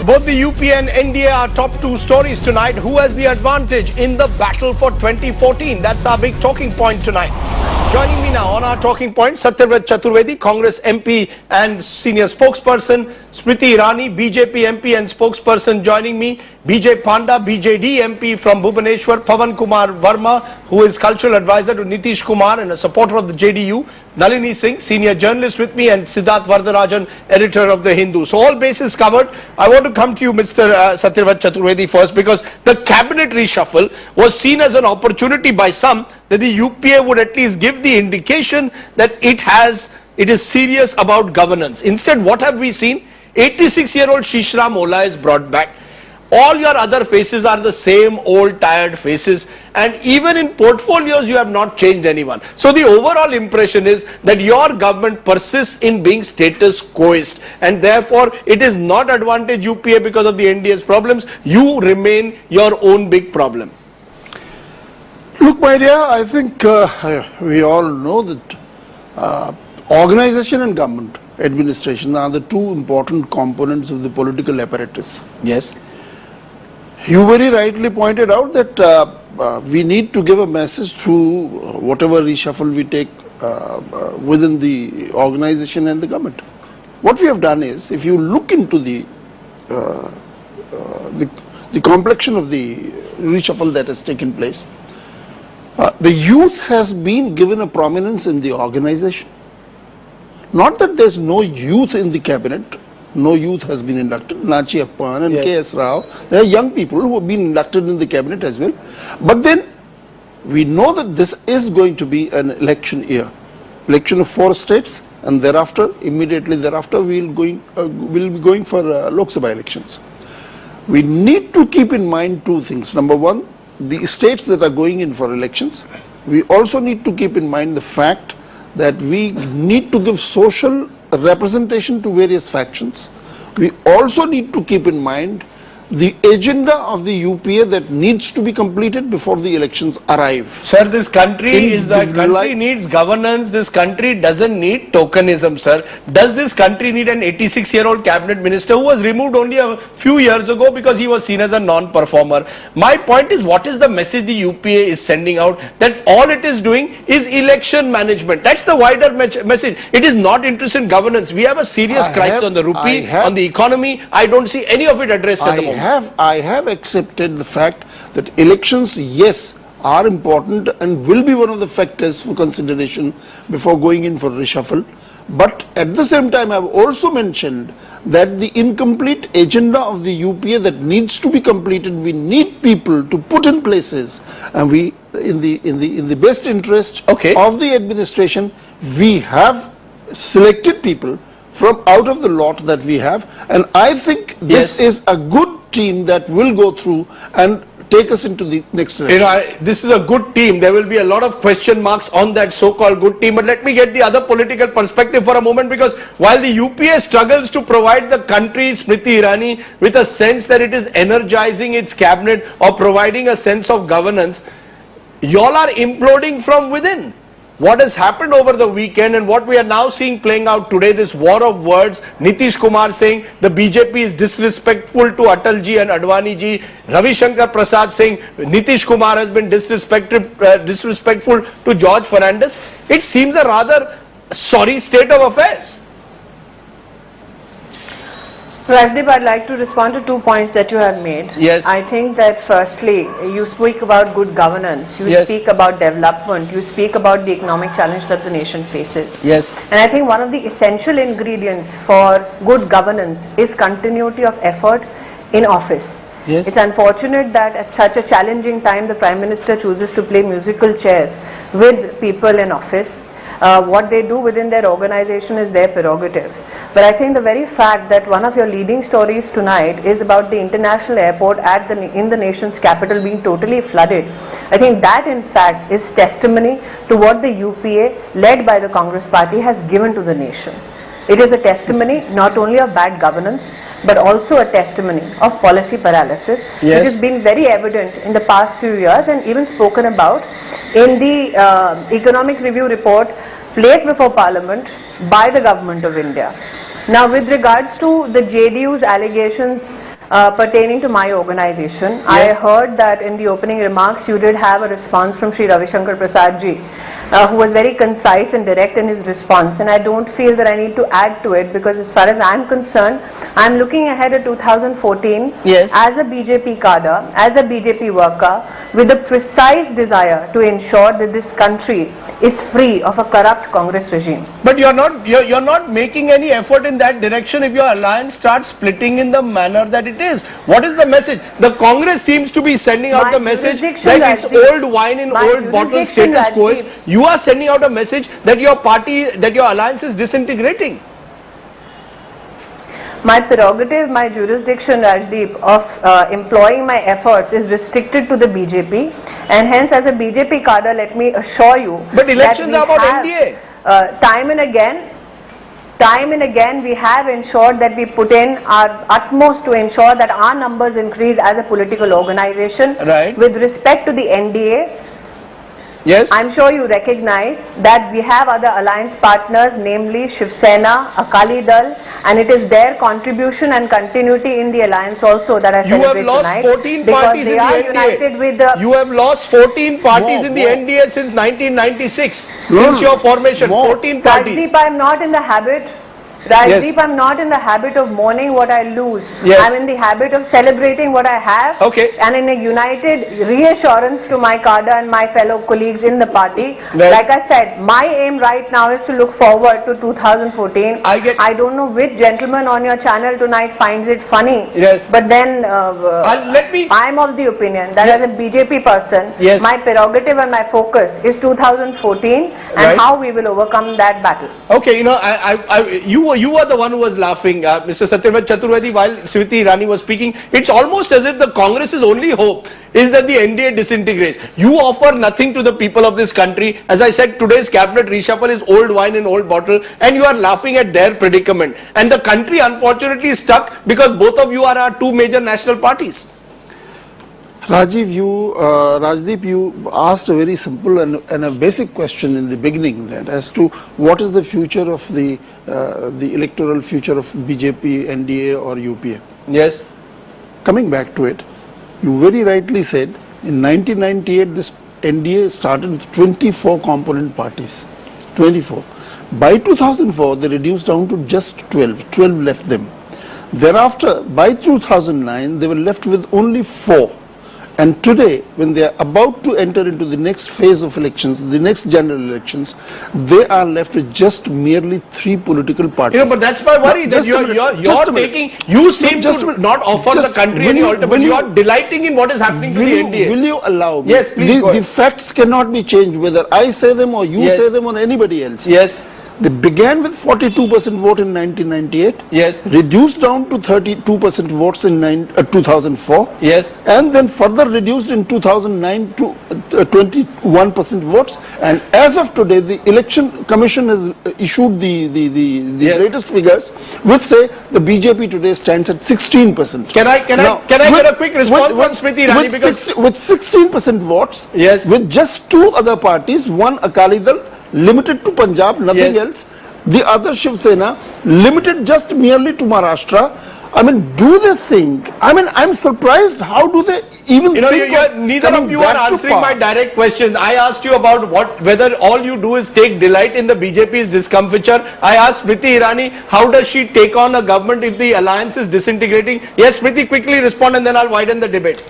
Both the UP and NDA are top two stories tonight. Who has the advantage in the battle for 2014? That's our big talking point tonight. Joining me now on our talking point, Satyavrat Chaturvedi, Congress MP and senior spokesperson, Smriti Irani, BJP MP and spokesperson joining me, BJ Panda, BJD MP from Bhubaneswar, Pawan Kumar Verma, who is cultural advisor to Nitish Kumar and a supporter of the JDU, Nalini Singh, senior journalist with me, and Siddharth Vardarajan, editor of The Hindu. So all bases covered. I want to come to you, Mr. Satyavrat Chaturvedi, first, because the cabinet reshuffle was seen as an opportunity by some that the UPA would at least give the indication that it is serious about governance. Instead, what have we seen? 86-year-old Shishram Ola is brought back. All your other faces are the same old tired faces, and even in portfolios you have not changed anyone. So the overall impression is that your government persists in being status quoist, and therefore it is not advantage UPA because of the NDA's problems. You remain your own big problem. Look, my dear, I think we all know that organization and government administration are the two important components of the political apparatus. Yes. You very rightly pointed out that we need to give a message through whatever reshuffle we take within the organization and the government. What we have done is, if you look into the complexion of the reshuffle that has taken place, the youth has been given a prominence in the organization. Not that there is no youth in the cabinet. No youth has been inducted. Nachi Appan and K.S. Rao, there are young people who have been inducted in the cabinet as well. But then we know that this is going to be an election year. Election of 4 states, and thereafter, immediately thereafter, we'll be going for Lok Sabha elections. We need to keep in mind two things. Number one, the states that are going in for elections. We also need to keep in mind the fact that we need to give social representation to various factions. We also need to keep in mind the agenda of the UPA that needs to be completed before the elections arrive. Sir, this country needs governance. This country doesn't need tokenism, sir. Does this country need an 86-year-old cabinet minister who was removed only a few years ago because he was seen as a non-performer? My point is, what is the message the UPA is sending out? That all it is doing is election management. That's the wider message. It is not interested in governance. We have a serious crisis on the rupee, on the economy. I don't see any of it addressed at the moment. I have accepted the fact that elections, yes, are important and will be one of the factors for consideration before going in for reshuffle. But at the same time, I have also mentioned that the incomplete agenda of the UPA that needs to be completed, we need people to put in places, and we, in the best interest of the administration, we have selected people from out of the lot that we have, and I think this is a good team that will go through and take us into the next election. This is a good team. There will be a lot of question marks on that so-called good team. But let me get the other political perspective for a moment, because while the UPA struggles to provide the country, Smriti Irani, with a sense that it is energizing its cabinet or providing a sense of governance, y'all are imploding from within. What has happened over the weekend and what we are now seeing playing out today, this war of words, Nitish Kumar saying the BJP is disrespectful to Atalji and Advaniji, Ravi Shankar Prasad saying Nitish Kumar has been disrespectful to George Fernandez. It seems a rather sorry state of affairs. Rajdeep, I'd like to respond to 2 points that you have made. Yes. I think that firstly, you speak about good governance, you speak about development, you speak about the economic challenge that the nation faces. Yes. And I think one of the essential ingredients for good governance is continuity of effort in office. Yes. It's unfortunate that at such a challenging time, the Prime Minister chooses to play musical chairs with people in office. What they do within their organization is their prerogative. But I think the very fact that one of your leading stories tonight is about the international airport in the nation's capital being totally flooded, I think that in fact is testimony to what the UPA led by the Congress party has given to the nation. It is a testimony not only of bad governance, but also a testimony of policy paralysis, which has been very evident in the past few years and even spoken about in the Economic Review report placed before Parliament by the Government of India. Now, with regards to the JDU's allegations pertaining to my organization. I heard that in the opening remarks you did have a response from Sri Ravi Shankar Prasad ji, who was very concise and direct in his response, and I don't feel that I need to add to it, because as far as I'm concerned, I'm looking ahead at 2014 as a BJP cadre, as a BJP worker, with a precise desire to ensure that this country is free of a corrupt Congress regime. But you're not making any effort in that direction if your alliance starts splitting in the manner that it is. What is the message? The Congress seems to be sending out the message that it's old wine in old bottle status quo. You are sending out a message that your party, that your alliance is disintegrating. My prerogative, my jurisdiction, Rajdeep, of employing my efforts is restricted to the BJP, and hence as a BJP cadre, let me assure you. But elections are about NDA. Time and again we have ensured that we put in our utmost to ensure that our numbers increase as a political organization. Right. With respect to the NDA, yes, I'm sure you recognize that we have other alliance partners, namely Shiv Sena, Akali Dal, and it is their contribution and continuity in the alliance also that I celebrate tonight. You have lost 14 parties in the NDA. You have lost 14 parties in the NDA since 1996. Since your formation, 14 parties. Rajdeep, I'm not in the habit. Rajdeep, I'm not in the habit of mourning what I lose. I'm in the habit of celebrating what I have. And in a united reassurance to my cadre and my fellow colleagues in the party. Like I said, my aim right now is to look forward to 2014. I don't know which gentleman on your channel tonight finds it funny. But then I'm of the opinion that as a BJP person, my prerogative and my focus is 2014 and how we will overcome that battle. Okay, you know, you were the one who was laughing, Mr. Satyavrat Chaturvedi, while Smriti Irani was speaking. It's almost as if the Congress's only hope is that the NDA disintegrates. You offer nothing to the people of this country. As I said, today's cabinet reshuffle is old wine in old bottle, and you are laughing at their predicament. And the country unfortunately is stuck because both of you are our two major national parties. Rajdeep, you asked a very simple and a basic question in the beginning, that as to what is the future of the electoral future of BJP, NDA or UPA. Yes. Coming back to it, you very rightly said in 1998 this NDA started with 24 component parties. 24. By 2004 they reduced down to just 12. 12 left them. Thereafter, by 2009 they were left with only 4. And today, when they are about to enter into the next phase of elections, the next general elections, they are left with just merely 3 political parties. You know, but that's my worry, that you seem to not offer the country any alternative. You are delighting in what is happening to the NDA. Will you allow me? Yes, please go ahead. The facts cannot be changed, whether I say them or you say them or anybody else. Yes. They began with 42% vote in 1998. Yes. Reduced down to 32% votes in 2004. Yes. And then further reduced in 2009 to 21% votes. And as of today, the Election Commission has issued the latest figures, which say the BJP today stands at 16%. Can I get a quick response from Smriti Irani? With 16% votes, with just 2 other parties, one Akali Dal, limited to Punjab, nothing else. The other Shiv Sena, limited just merely to Maharashtra. I mean, do they think? I mean, I'm surprised. How do they even think? Neither of you are answering my direct question. I asked you about whether all you do is take delight in the BJP's discomfiture. I asked Smriti Irani, how does she take on a government if the alliance is disintegrating? Yes, Smriti, quickly respond and then I'll widen the debate.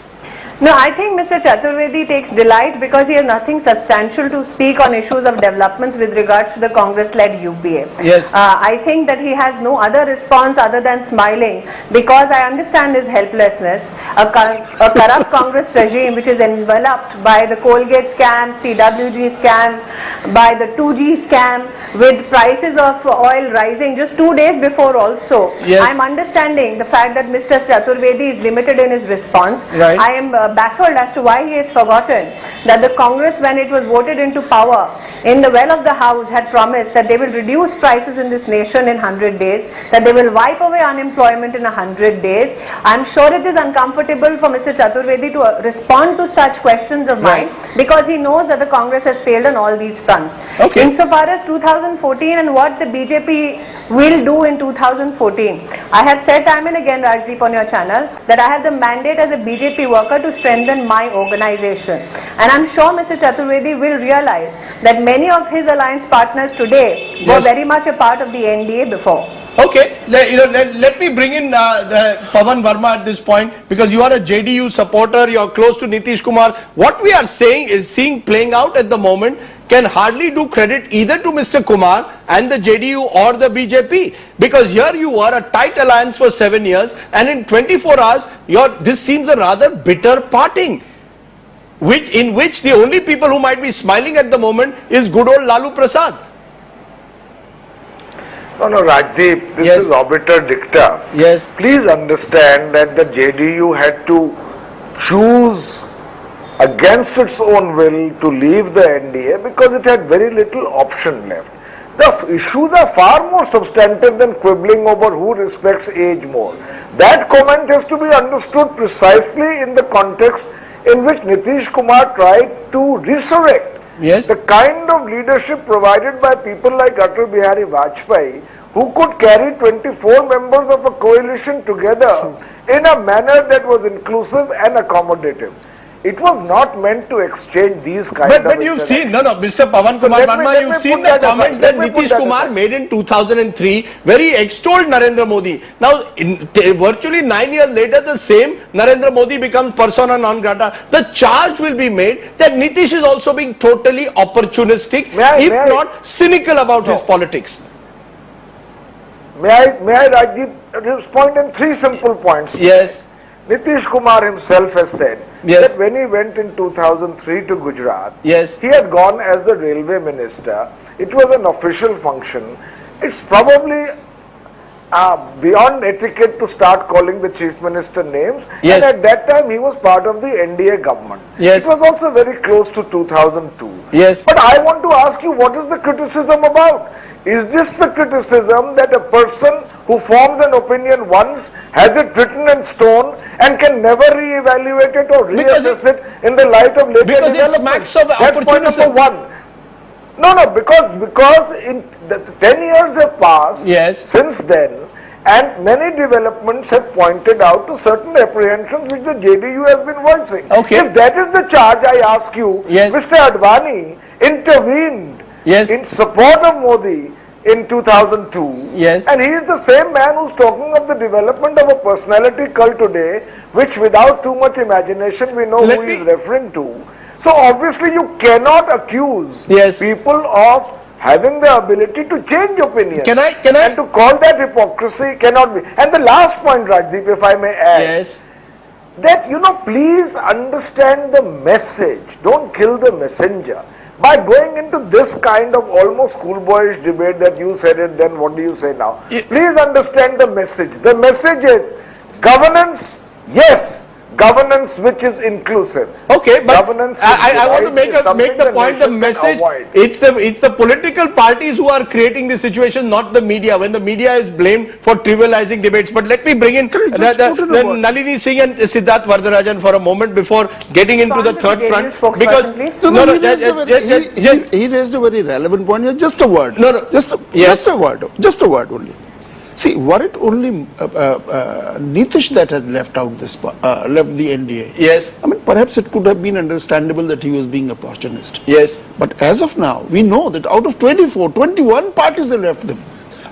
No, I think Mr. Chaturvedi takes delight because he has nothing substantial to speak on issues of developments with regards to the Congress-led UPA. Yes. I think that he has no other response other than smiling because I understand his helplessness. A corrupt Congress regime which is enveloped by the Colgate scam, CWG scam, by the 2G scam, with prices of oil rising just 2 days before also. Yes. I am understanding the fact that Mr. Chaturvedi is limited in his response. Right. I am baffled as to why he has forgotten that the Congress, when it was voted into power, in the well of the House had promised that they will reduce prices in this nation in 100 days, that they will wipe away unemployment in 100 days. I'm sure it is uncomfortable for Mr. Chaturvedi to respond to such questions of mine because he knows that the Congress has failed on all these fronts. Okay. Insofar as 2014 and what the BJP will do in 2014, I have said time and again, Rajdeep, on your channel, that I have the mandate as a BJP worker to strengthen my organization. And I'm sure Mr. Chaturvedi will realize that many of his alliance partners today were very much a part of the NDA before. Okay, let me bring in Pawan Verma at this point, because you are a JDU supporter, you are close to Nitish Kumar. What we are seeing playing out at the moment can hardly do credit either to Mr. Kumar and the JDU or the BJP, because here you are a tight alliance for 7 years and in 24 hours this seems a rather bitter parting, in which the only people who might be smiling at the moment is good old Lalu Prasad. No, Rajdeep, this is obiter dicta. Yes. Please understand that the JDU had to choose against its own will to leave the NDA because it had very little option left. The issues are far more substantive than quibbling over who respects age more. That comment has to be understood precisely in the context in which Nitish Kumar tried to resurrect the kind of leadership provided by people like Atal Bihari Vajpayee, who could carry 24 members of a coalition together in a manner that was inclusive and accommodative. It was not meant to exchange these kinds of But you've seen, Mr. Pawan Kumar Verma, you've seen the comments that Nitish Kumar made in 2003, where he extolled Narendra Modi. Now, virtually 9 years later, the same Narendra Modi becomes persona non grata. The charge will be made that Nitish is also being totally opportunistic, if not cynical about his politics. May I Rajdeep, respond in 3 simple points? Yes. Nitish Kumar himself has said that when he went in 2003 to Gujarat, he had gone as the railway minister. It was an official function. It's probably beyond etiquette to start calling the chief minister names. And at that time he was part of the NDA government. It was also very close to 2002. But I want to ask you, what is the criticism about? Is this the criticism that a person who forms an opinion once has it written in stone and can never re-evaluate it or reassess it in the light of later development? Because it smacks of opportunism. That's point number 1. No, because in the 10 years have passed since then, and many developments have pointed out to certain apprehensions which the JDU has been voicing. If that is the charge, I ask you, Mr. Advani intervened in support of Modi in 2002, and he is the same man who's talking of the development of a personality cult today, which without too much imagination we know who he is referring to. So obviously you cannot accuse people of having the ability to change opinion. And to call that hypocrisy cannot be. And the last point, Rajdeep, if I may add, that please understand the message. Don't kill the messenger. By going into this kind of almost schoolboyish debate that you said it, then what do you say now? Please understand the message. The message is governance, governance which is inclusive. Okay, but I want to make the point, the message, it's the political parties who are creating the situation, not the media, when the media is blamed for trivializing debates. But let me bring in Nalini Singh and Siddharth Vardarajan for a moment before getting into the third front, because he raised a very relevant point. Just a word. Just a word only. See, were it only Nitish that had left out this, left the NDA? I mean, perhaps it could have been understandable that he was being opportunist. But as of now, we know that out of 24, 21 parties have left them.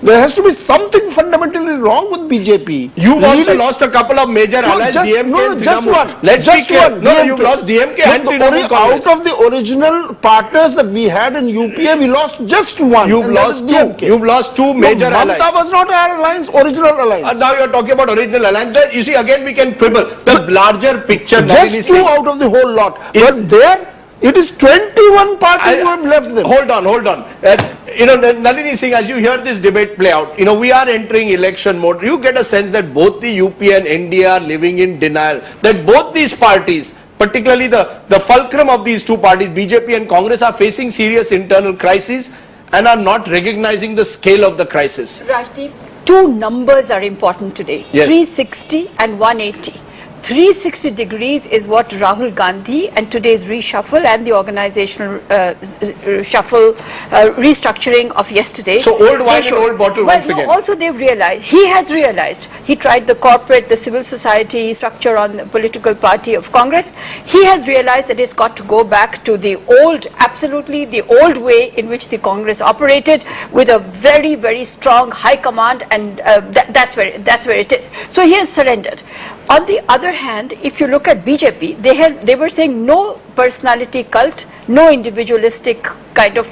There has to be something fundamentally wrong with BJP. You've also lost a couple of major allies, DMK and just one. Let's be clear. No, you've lost DMK and Trinamool Congress. Out of the original partners that we had in UPA, we lost just one. You've lost two. You've lost two major allies. Mamata was not our alliance, original alliance. Now you're talking about original alliance. You see, again we can quibble. The larger picture. Just two out of the whole lot. But there, it is 21 parties who have left them. Hold on. Nalini Singh, as you hear this debate play out, we are entering election mode. You get a sense that both the UP and NDA are living in denial, that both these parties particularly the fulcrum of these two parties, BJP and Congress, are facing serious internal crises and are not recognizing the scale of the crisis. Rajdeep, two numbers are important today, yes. 360 and 180. 360 degrees is what Rahul Gandhi and today's reshuffle and the organizational restructuring of yesterday. So old wine and old bottle once again. Also they've realized, he has realized, he tried the corporate, the civil society structure on the political party of Congress. He has realized that it's got to go back to the old, absolutely the old way in which the Congress operated, with a very, very strong high command, and that's where it is. So he has surrendered. On the other hand, if you look at BJP, they were saying no personality cult, no individualistic kind of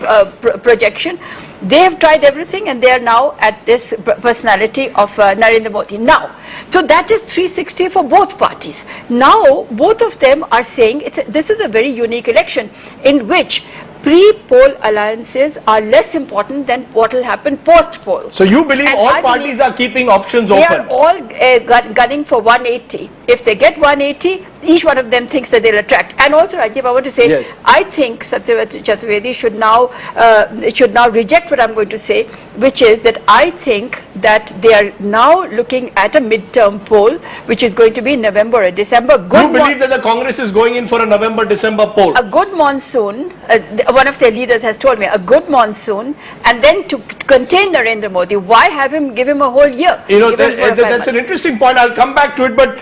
projection. They have tried everything and they are now at this personality of Narendra Modi. Now, so that is 360 for both parties. Now, both of them are saying this is a very unique election in which pre-poll alliances are less important than what will happen post-poll. So you believe and all parties are keeping options open? They are all gunning for 180. If they get 180, each one of them thinks that they'll attract. And also, Rajiv, I want to say, yes. I think Satyavrat Chaturvedi should now reject what I'm going to say, which is that I think that they are now looking at a mid-term poll, which is going to be November or December. You believe that the Congress is going in for a November-December poll? A good monsoon, one of their leaders has told me, a good monsoon, and then to contain Narendra Modi, why give him a whole year? You know, that's an interesting point. I'll come back to it, but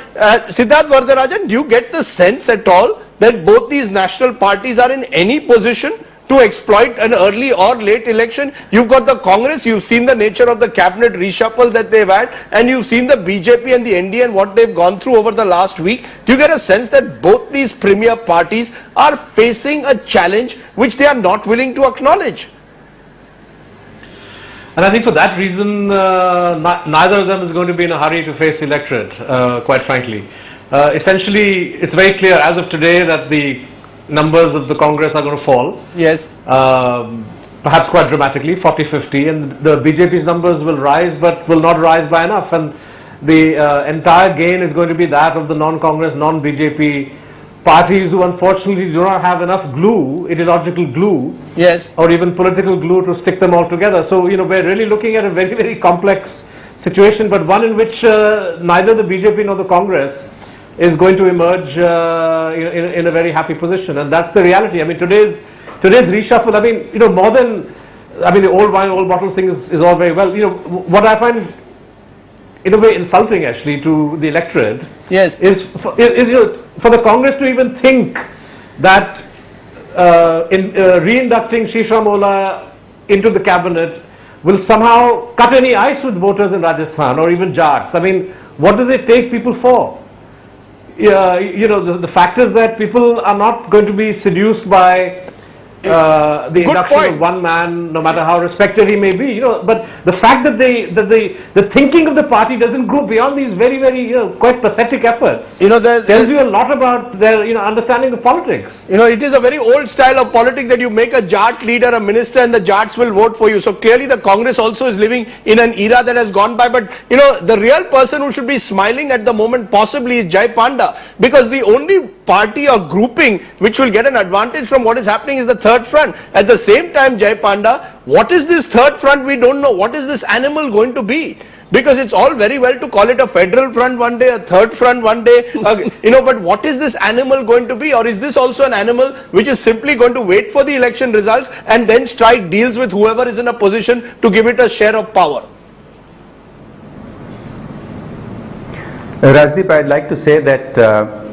Siddharth Varadarajan, do you get the sense at all that both these national parties are in any position to exploit an early or late election? You've got the Congress, you've seen the nature of the cabinet reshuffle that they've had, and you've seen the BJP and the NDA and what they've gone through over the last week. Do you get a sense that both these premier parties are facing a challenge which they are not willing to acknowledge? And I think for that reason, neither of them is going to be in a hurry to face the electorate, quite frankly. Essentially, it's very clear as of today that the numbers of the Congress are going to fall. Yes. Perhaps quite dramatically, 40-50, and the BJP's numbers will rise, but will not rise by enough. And the entire gain is going to be that of the non-Congress, non-BJP parties who unfortunately do not have enough glue, ideological glue, yes, or even political glue to stick them all together. So, you know, we're really looking at a very, very complex situation, but one in which neither the BJP nor the Congress is going to emerge in a very happy position, and that's the reality. I mean, today's reshuffle, I mean, you know, more than, I mean, the old wine, old bottle thing is all very well. You know, what I find in a way insulting actually to the electorate, yes, is you know, for the Congress to even think that in reinducting Shisha Mola into the cabinet will somehow cut any ice with voters in Rajasthan or even Jats. I mean, what do they take people for? You know, the fact is that people are not going to be seduced by the induction of one man, no matter how respected he may be. You know, but the fact that the thinking of the party doesn't go beyond these very, very, you know, quite pathetic efforts, you know, tells you a lot about their, you know, understanding of politics. You know, it is a very old style of politics that you make a Jat leader a minister and the Jats will vote for you. So clearly the Congress also is living in an era that has gone by. But you know, the real person who should be smiling at the moment possibly is Jai Panda, because the only party or grouping which will get an advantage from what is happening is the third front. At the same time, Jai Panda, what is this third front? We don't know. What is this animal going to be? Because it's all very well to call it a federal front one day, a third front one day, you know, but what is this animal going to be? Or is this also an animal which is simply going to wait for the election results and then strike deals with whoever is in a position to give it a share of power? Rajdeep, I'd like to say that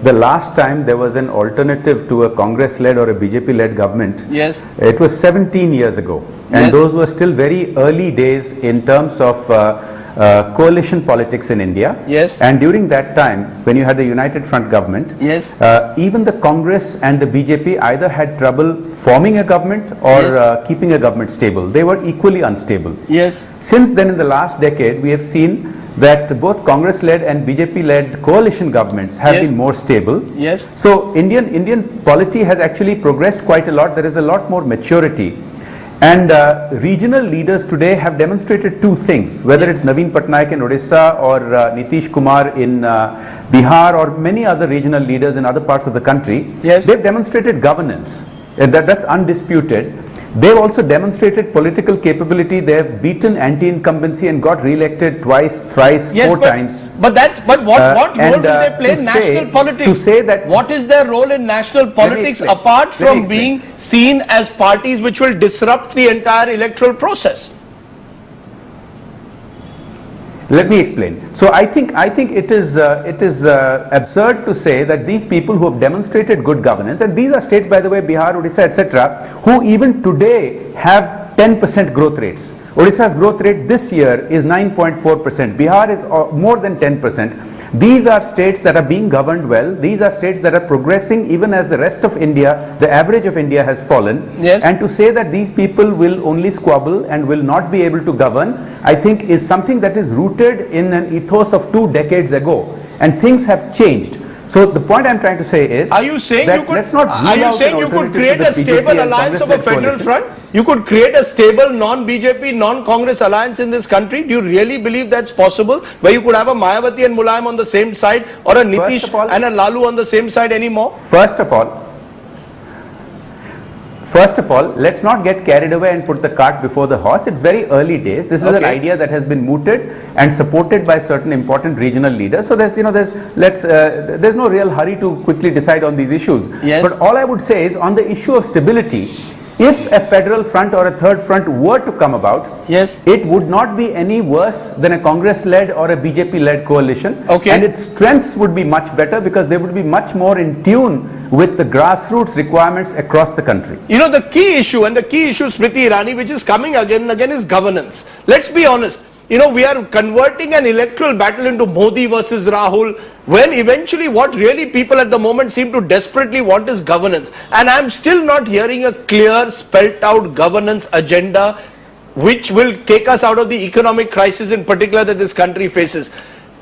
the last time there was an alternative to a Congress-led or a BJP-led government, yes, it was 17 years ago. And yes, those were still very early days in terms of coalition politics in India. Yes. And during that time, when you had the United Front government, yes, even the Congress and the BJP either had trouble forming a government or yes, keeping a government stable. They were equally unstable. yes. Since then, in the last decade, we have seen that both Congress-led and BJP-led coalition governments have yes, been more stable. Yes. So Indian polity has actually progressed quite a lot. There is a lot more maturity. And regional leaders today have demonstrated two things, whether it's Naveen Patnaik in Odisha or Nitish Kumar in Bihar or many other regional leaders in other parts of the country. Yes. They've demonstrated governance. That's undisputed. They've also demonstrated political capability. They have beaten anti-incumbency and got re-elected twice, thrice, Yes, four but, times. But what role do they play in national politics? To say that, what is their role in national politics apart from being seen as parties which will disrupt the entire electoral process? Let me explain. So I think it is absurd to say that these people who have demonstrated good governance, and these are states, by the way, Bihar, Odisha, etc., who even today have 10% growth rates. Odisha's growth rate this year is 9.4%. Bihar is more than 10%. These are states that are being governed well. These are states that are progressing even as the rest of India, the average of India has fallen. Yes. And to say that these people will only squabble and will not be able to govern, I think is something that is rooted in an ethos of 2 decades ago. And things have changed. So the point I'm trying to say is, are you saying that you could, let's not are you saying you could create a stable alliance of a federal front? You could create a stable non-BJP, non-Congress alliance in this country? Do you really believe that's possible? Where you could have a Mayawati and Mulayam on the same side, or a Nitish and a Lalu on the same side anymore? First of all, let's not get carried away and put the cart before the horse. It's very early days. This is an idea that has been mooted and supported by certain important regional leaders. So there's no real hurry to quickly decide on these issues. Yes. But all I would say is, on the issue of stability, if a federal front or a third front were to come about, yes, it would not be any worse than a Congress-led or a BJP-led coalition. Okay. And its strengths would be much better because they would be much more in tune with the grassroots requirements across the country. You know, the key issue, Smriti Irani, which is coming again and again, is governance. Let's be honest. You know, we are converting an electoral battle into Modi versus Rahul, when eventually what really people at the moment seem to desperately want is governance. And I'm still not hearing a clear, spelt out governance agenda which will take us out of the economic crisis in particular that this country faces.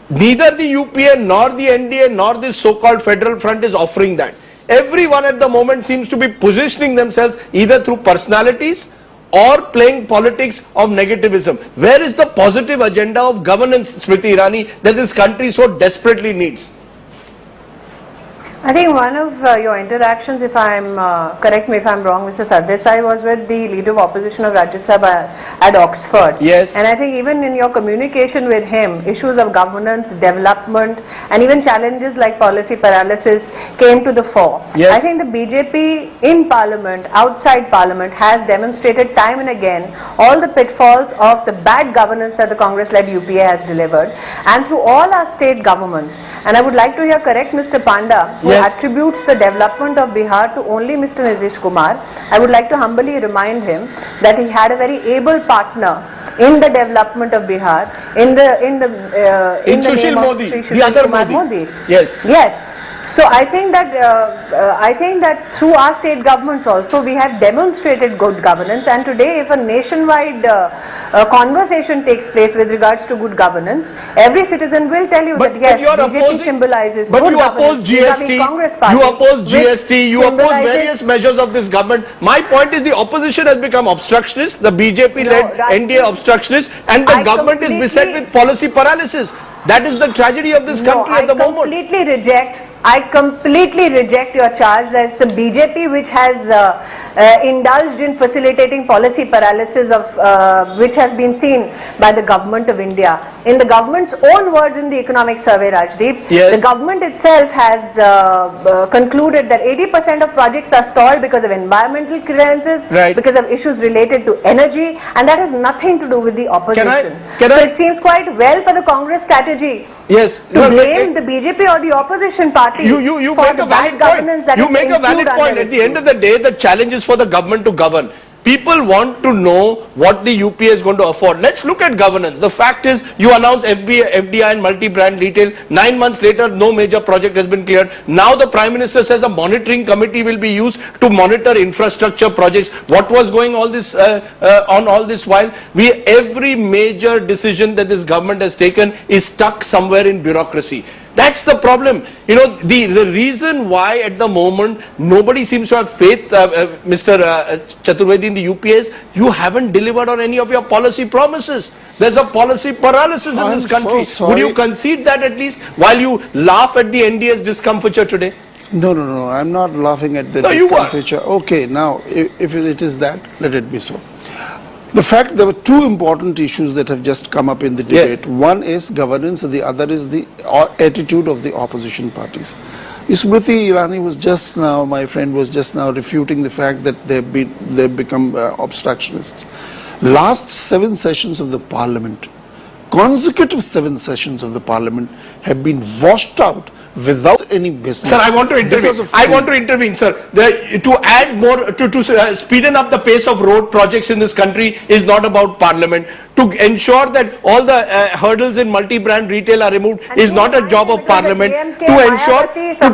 Neither the UPA nor the NDA nor this so-called federal front is offering that. Everyone at the moment seems to be positioning themselves either through personalities or playing politics of negativism. Where is the positive agenda of governance, Smriti Irani, that this country so desperately needs? I think one of your interactions, if I'm, correct me if I'm wrong, Mr. Sardesai, was with the Leader of Opposition of Rajya Sabha at Oxford. Yes. And I think even in your communication with him, issues of governance, development, and even challenges like policy paralysis came to the fore. Yes. I think the BJP in Parliament, outside Parliament, has demonstrated time and again all the pitfalls of the bad governance that the Congress-led UPA has delivered, and through all our state governments. And I would like to hear correct Mr. Panda, who attributes the development of Bihar to only Mr. Nitish Kumar. I would like to humbly remind him that he had a very able partner in the development of Bihar, in the Sushil name Modi, of Shri the other Kumar Modi. Yes. Yes. So I think that through our state governments also we have demonstrated good governance, and today if a nationwide conversation takes place with regards to good governance, every citizen will tell you that yes, BJP symbolizes but good you oppose GST, you oppose GST, you oppose various measures of this government. My point is the opposition has become obstructionist, the BJP-led NDA obstructionist, and the government is beset with policy paralysis. That is the tragedy of this country at the moment. I completely reject your charge that it's the BJP which has indulged in facilitating policy paralysis of which has been seen by the government of India. In the government's own words in the economic survey, Rajdeep, the government itself has concluded that 80% of projects are stalled because of environmental clearances, because of issues related to energy, and that has nothing to do with the opposition. So it seems quite well for the Congress strategy to blame the BJP or the opposition party. You make a valid point. You make a valid point. At the end of the day, the challenge is for the government to govern. People want to know what the UPA is going to afford. Let's look at governance. The fact is, you announce FDI and multi-brand retail. 9 months later, no major project has been cleared. Now the Prime Minister says a monitoring committee will be used to monitor infrastructure projects. What was going on all this while? Every major decision that this government has taken is stuck somewhere in bureaucracy. That's the problem. You know, the reason why at the moment nobody seems to have faith, Mr. Chaturvedi, in the UPS, you haven't delivered on any of your policy promises. There's a policy paralysis in this country. So would you concede that at least while you laugh at the NDA's discomfiture today? No, I'm not laughing at the discomfiture. Okay, now, if it is that, let it be so. The fact there were two important issues that have just come up in the debate. Yes. One is governance and the other is the attitude of the opposition parties. Smriti Irani was just now, my friend was just now refuting the fact that they've become obstructionists. Last 7 sessions of the parliament, consecutive 7 sessions of the parliament have been washed out without any business. Sir, I want to intervene. I want to intervene, sir. To add more, to speeden up the pace of road projects in this country is not about parliament. To ensure that all the hurdles in multi-brand retail are removed is not a job of parliament. To ensure, to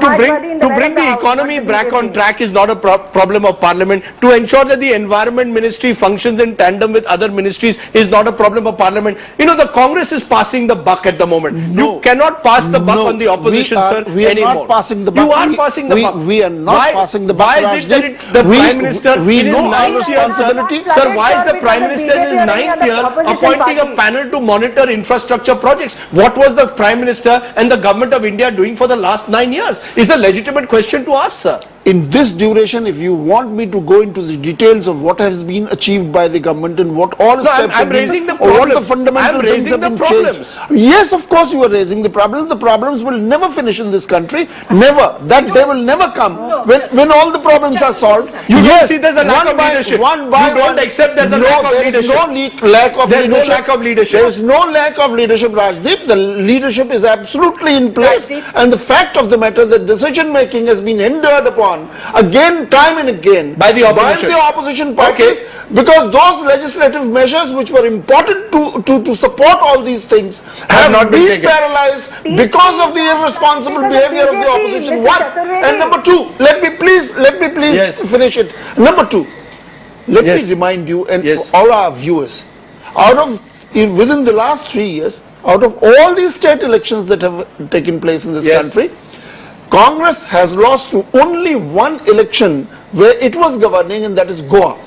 bring the economy back on track is not a problem of parliament. To ensure that the environment ministry functions in tandem with other ministries is not a problem of parliament. You know, the Congress is passing the buck at the moment. No, you cannot pass the buck on the opposition, sir, we are not passing the buck. You are passing the buck. We are not passing the buck. Why is it that the Prime Minister in his 9th year, sir, why is the Prime Minister in his 9th year appointing a panel to monitor infrastructure projects? What was the Prime Minister and the Government of India doing for the last 9 years? Is a legitimate question to ask, sir. In this duration, if you want me to go into the details of what has been achieved by the government and what all steps have been, or what the fundamental things have been changed. Yes, of course you are raising the problems. The problems will never finish in this country. Never. That day will never come when all the problems are solved. You don't see there's a lack of leadership. You don't accept there's a lack of leadership. There's no lack of leadership. There is no lack of leadership, Rajdeep. The leadership is absolutely in place. And the fact of the matter, the decision making has been hindered upon again, time and again, by the opposition parties, because those legislative measures which were important to support all these things have not been paralyzed because of the irresponsible behavior of the opposition. One, and number two, let me please finish it. Number two, let me remind you and all our viewers, within the last 3 years, out of all these state elections that have taken place in this country, Congress has lost to only one election where it was governing, and that is Goa.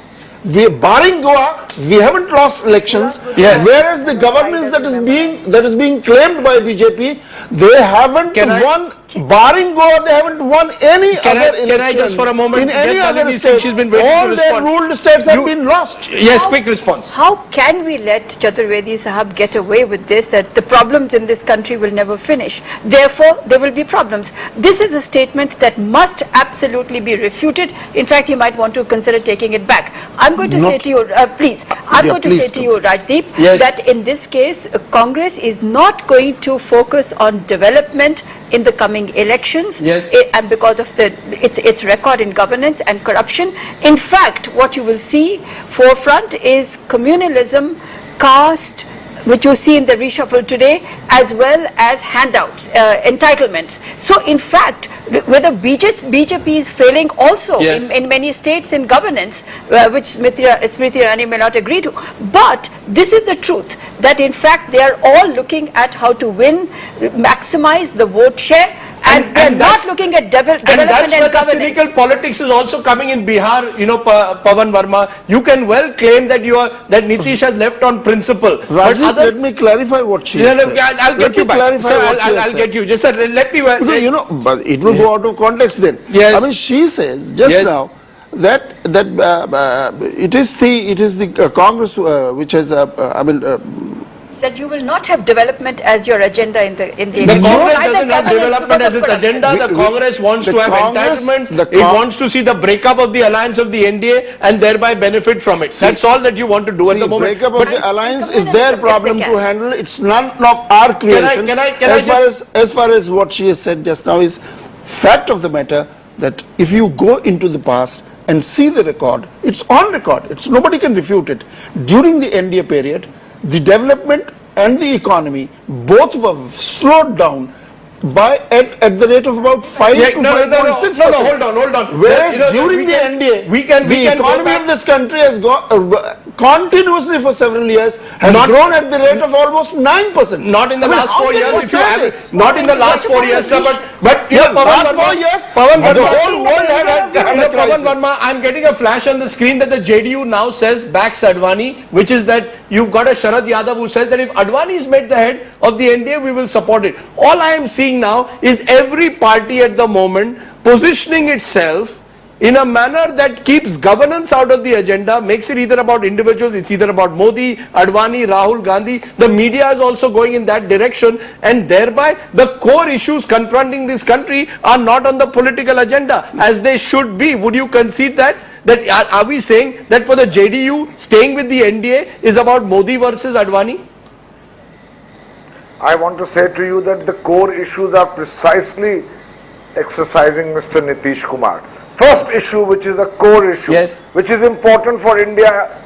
Barring Goa, we haven't lost elections. Whereas the governance that is being claimed by BJP, they haven't won. Barring Goa, they haven't won any other election. Can I just for a moment? In any other state, she's been waiting all their ruled states have been lost. Yes, quick response. How can we let Chaturvedi Sahab get away with this, that the problems in this country will never finish? Therefore, there will be problems. This is a statement that must absolutely be refuted. In fact, he might want to consider taking it back. I'm going to say to you, please, I'm going to say to you, Rajdeep, that in this case, Congress is not going to focus on development in the coming elections, and because of its record in governance and corruption. In fact, what you will see forefront is communalism, caste, which you see in the reshuffle today, as well as handouts, entitlements. So in fact, whether BJP is failing also in many states in governance, which Smriti Irani may not agree to. But this is the truth, that in fact they are all looking at how to win, maximize the vote share, and they're not looking at development and governance. And that's where the cynical politics is also coming in Bihar, you know, Pawan Verma. You can well claim that Nitish has left on principle. Rajit, let me clarify what she said. I'll get you back. Sir, I'll get you. Just let me... You know, but it will go out of context then. I mean, she says just now that it is the Congress which has that you will not have development as your agenda in the Congress doesn't have development as its agenda. The Congress wants to have entitlement. It wants to see the breakup of the alliance of the NDA and thereby benefit from it. That's all that you want to do at the moment. Breakup of the alliance is their problem to handle. It's none of our creation. As far as what she has said just now is fact of the matter, that if you go into the past and see the record, it's on record. Nobody can refute it. During the NDA period, the development and the economy both were slowed down by at the rate of about 5 to 5.6%. Hold on. Whereas during the NDA, the economy of this country has continuously for several years has grown at the rate of almost 9%. Not in the last 4 years, if you have it. Not in the last 4 years, sir, but you know, last 4 years, Pawan the Verma, whole world had a Pawan crisis. Verma, I'm getting a flash on the screen that the JDU now says backs Advani, which is that you've got a Sharad Yadav who says that if Advani is made the head of the NDA, we will support it. All I am seeing now is every party at the moment positioning itself in a manner that keeps governance out of the agenda, makes it either about individuals, it's either about Modi, Advani, Rahul Gandhi. The media is also going in that direction, and thereby the core issues confronting this country are not on the political agenda as they should be. Would you concede that? Are we saying that for the JDU, staying with the NDA is about Modi versus Advani? I want to say to you that the core issues are precisely exercising Mr. Nitish Kumar. First issue, which is a core issue, which is important for India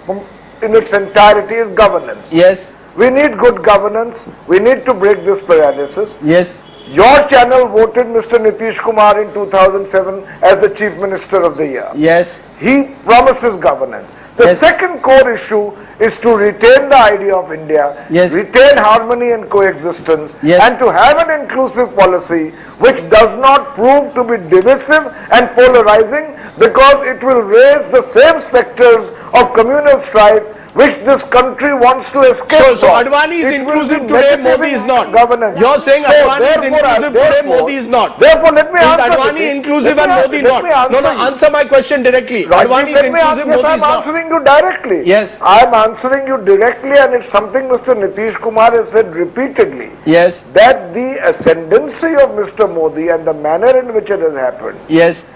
in its entirety, is governance. Yes. We need good governance. We need to break this paralysis. Yes. Your channel voted Mr. Nitish Kumar in 2007 as the Chief Minister of the Year. Yes. He promises governance. The second core issue is to retain the idea of India, retain harmony and coexistence, and to have an inclusive policy which does not prove to be divisive and polarizing, because it will raise the same specters of communal strife which this country wants to escape. So Advani is inclusive today, Modi is not. Governance. You're saying Advani is inclusive today, Modi is not. Therefore, let me answer. Is Advani inclusive and Modi not? No, answer my question directly. Advani is inclusive, Modi is not. I'm answering you directly. Yes. I'm answering you directly, and it's something Mr. Nitish Kumar has said repeatedly. Yes. That the ascendancy of Mr. Modi and the manner in which it has happened. Yes.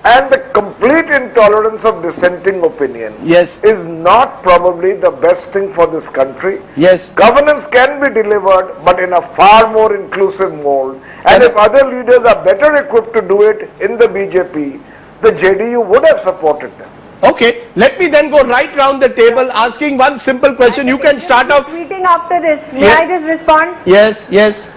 And the complete intolerance of dissenting opinion is not probably the best thing for this country. Yes. Governance can be delivered, but in a far more inclusive mold. And if other leaders are better equipped to do it in the BJP, the JDU would have supported them. Okay, let me then go right round the table asking one simple question. You can start off. Tweeting after this. May I just respond? Yes, yes.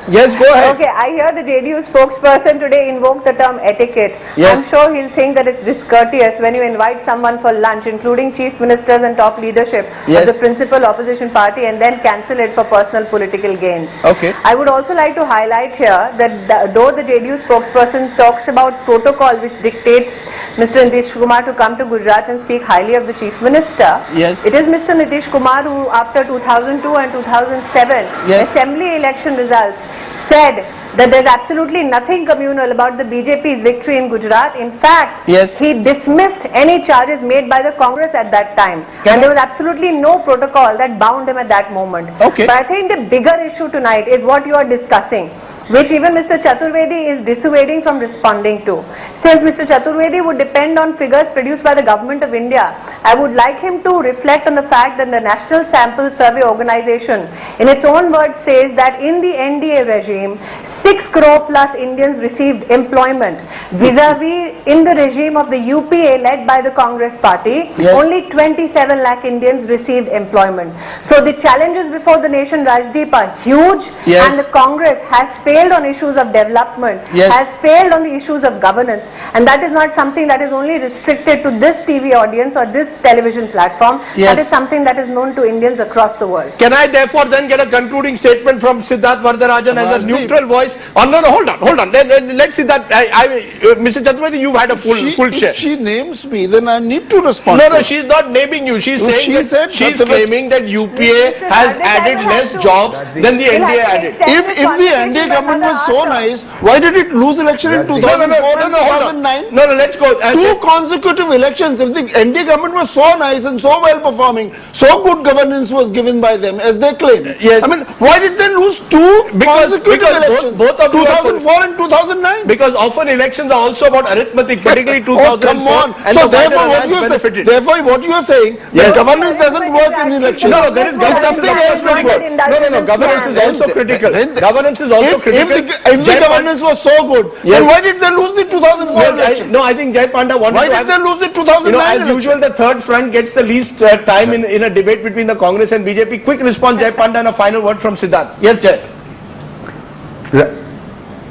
Yes, go ahead. Okay, I hear the JDU spokesperson today invoke the term etiquette. Yes. I'm sure he'll think that it's discourteous when you invite someone for lunch, including chief ministers and top leadership of the principal opposition party, and then cancel it for personal political gains. Okay. I would also like to highlight here that though the JDU spokesperson talks about protocol which dictates Mr. Nitish Kumar to come to Gujarat and speak highly of the chief minister, it is Mr. Nitish Kumar who, after 2002 and 2007 assembly election results, said that there's absolutely nothing communal about the BJP's victory in Gujarat. In fact, he dismissed any charges made by the Congress at that time. And there was absolutely no protocol that bound him at that moment. Okay. But I think the bigger issue tonight is what you are discussing, which even Mr. Chaturvedi is dissuading from responding to. Since Mr. Chaturvedi would depend on figures produced by the Government of India, I would like him to reflect on the fact that the National Sample Survey Organization, in its own words, says that in the NDA regime, 6 crore plus Indians received employment. Vis-a-vis in the regime of the UPA led by the Congress party, only 27 lakh Indians received employment. So the challenges before the nation, Rajdeep, are huge, and the Congress has failed on issues of development, has failed on the issues of governance, and that is not something that is only restricted to this TV audience or this television platform. That is something that is known to Indians across the world. Can I therefore then get a concluding statement from Siddharth Vardarajan as a neutral voice? Oh, no, hold on. Let's see that. Mr. Chaturvedi, you've had a full share. If she names me, then I need to respond. No, she's not naming you. She's saying that she's claiming that UPA has added less jobs than the NDA added. If the NDA government was so nice, why did it lose election in 2004 and 2009? No, let's go. 2 consecutive elections. If the NDA government was so nice and so well performing, so good governance was given by them as they claim. I mean, why did they lose 2 consecutive elections? Both of 2004 and 2009. Because often elections are also about arithmetic, particularly 2004. Come on. And so the therefore what you are saying, governance doesn't work in elections. No, there is governance is also critical. No, governance is also critical. Governance is also critical. If the governance was so good, then why did they lose the 2004 election? No, I think Jai Panda wanted to have... Why did they lose the 2009 election? As usual, the third front gets the least time in a debate between the Congress and BJP. Quick response, Jai Panda, and a final word from Siddharth. Yes, Jai.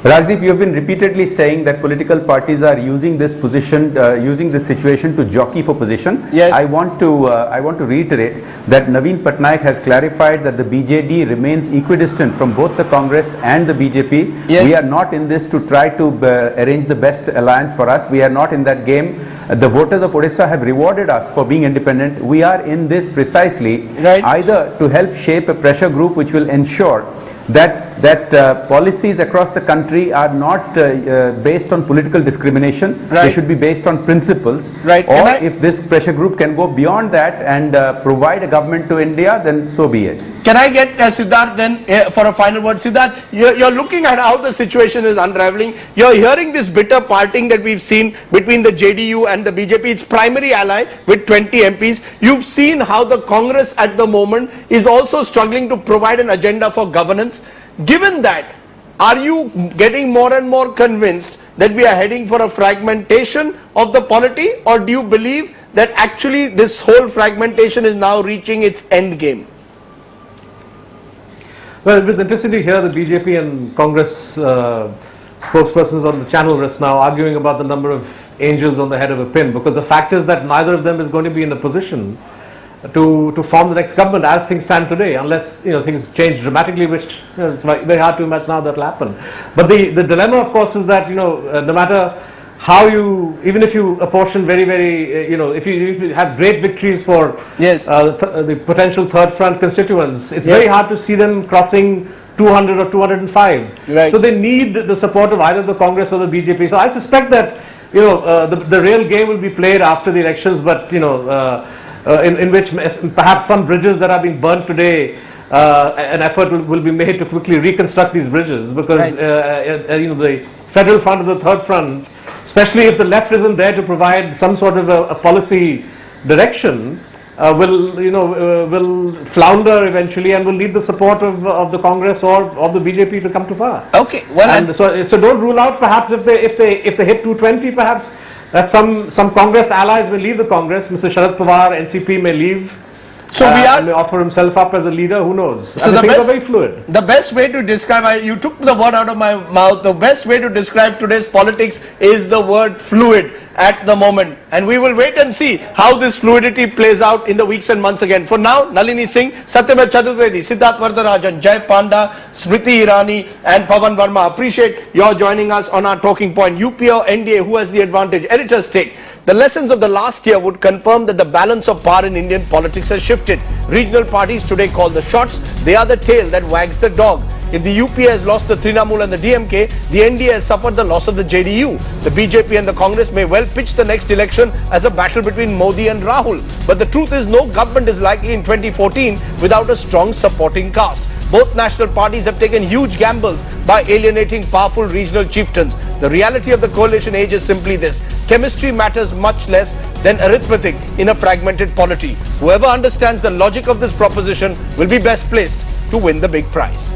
Rajdeep, you have been repeatedly saying that political parties are using this position, using this situation to jockey for position. Yes. I want to reiterate that Naveen Patnaik has clarified that the BJD remains equidistant from both the Congress and the BJP. Yes. We are not in this to try to arrange the best alliance for us. We are not in that game. The voters of Odisha have rewarded us for being independent. We are in this precisely either to help shape a pressure group which will ensure that policies across the country are not based on political discrimination. They should be based on principles. Or if this pressure group can go beyond that and provide a government to India, then so be it. Can I get Siddharth then for a final word? Siddharth, you're looking at how the situation is unraveling. You're hearing this bitter parting that we've seen between the JDU and the BJP, its primary ally with 20 MPs. You've seen how the Congress at the moment is also struggling to provide an agenda for governance. Given that, are you getting more and more convinced that we are heading for a fragmentation of the polity, or do you believe that actually this whole fragmentation is now reaching its end game? Well, it was interesting to hear the BJP and Congress spokespersons on the channel just now arguing about the number of angels on the head of a pin, because the fact is that neither of them is going to be in a position to form the next government as things stand today, unless things change dramatically, which it's very hard to imagine how that will happen. But the dilemma, of course, is that no matter how even if you apportion very if you have great victories for the potential third front constituents, it's very hard to see them crossing 200 or 205. So they need the support of either the Congress or the BJP. So I suspect that the real game will be played after the elections, but in which perhaps some bridges that are being burnt today, an effort will be made to quickly reconstruct these bridges, because the federal front or the third front, especially if the left isn't there to provide some sort of a policy direction, will flounder eventually and will need the support of the Congress or of the BJP to come to power. Okay, well, and so don't rule out perhaps if they hit 220, perhaps that some Congress allies will leave the Congress. Mr. Sharad Pawar, NCP, may leave. So may offer himself up as a leader. Who knows? So things are very fluid. The best way to describe, you took the word out of my mouth. The best way to describe today's politics is the word fluid at the moment, and we will wait and see how this fluidity plays out in the weeks and months again. For now, Nalini Singh, Satyavrat Chaturvedi, Siddharth Vardarajan, Jay Panda, Smriti Irani and Pavan Verma, appreciate your joining us on our talking point. UP or NDA, who has the advantage? Editor's take. The lessons of the last year would confirm that the balance of power in Indian politics has shifted. Regional parties today call the shots. They are the tail that wags the dog. If the UP has lost the Trinamool and the DMK, the NDA has suffered the loss of the JDU. The BJP and the Congress may well pitch the next election as a battle between Modi and Rahul. But the truth is, no government is likely in 2014 without a strong supporting cast. Both national parties have taken huge gambles by alienating powerful regional chieftains. The reality of the coalition age is simply this: chemistry matters much less than arithmetic in a fragmented polity. Whoever understands the logic of this proposition will be best placed to win the big prize.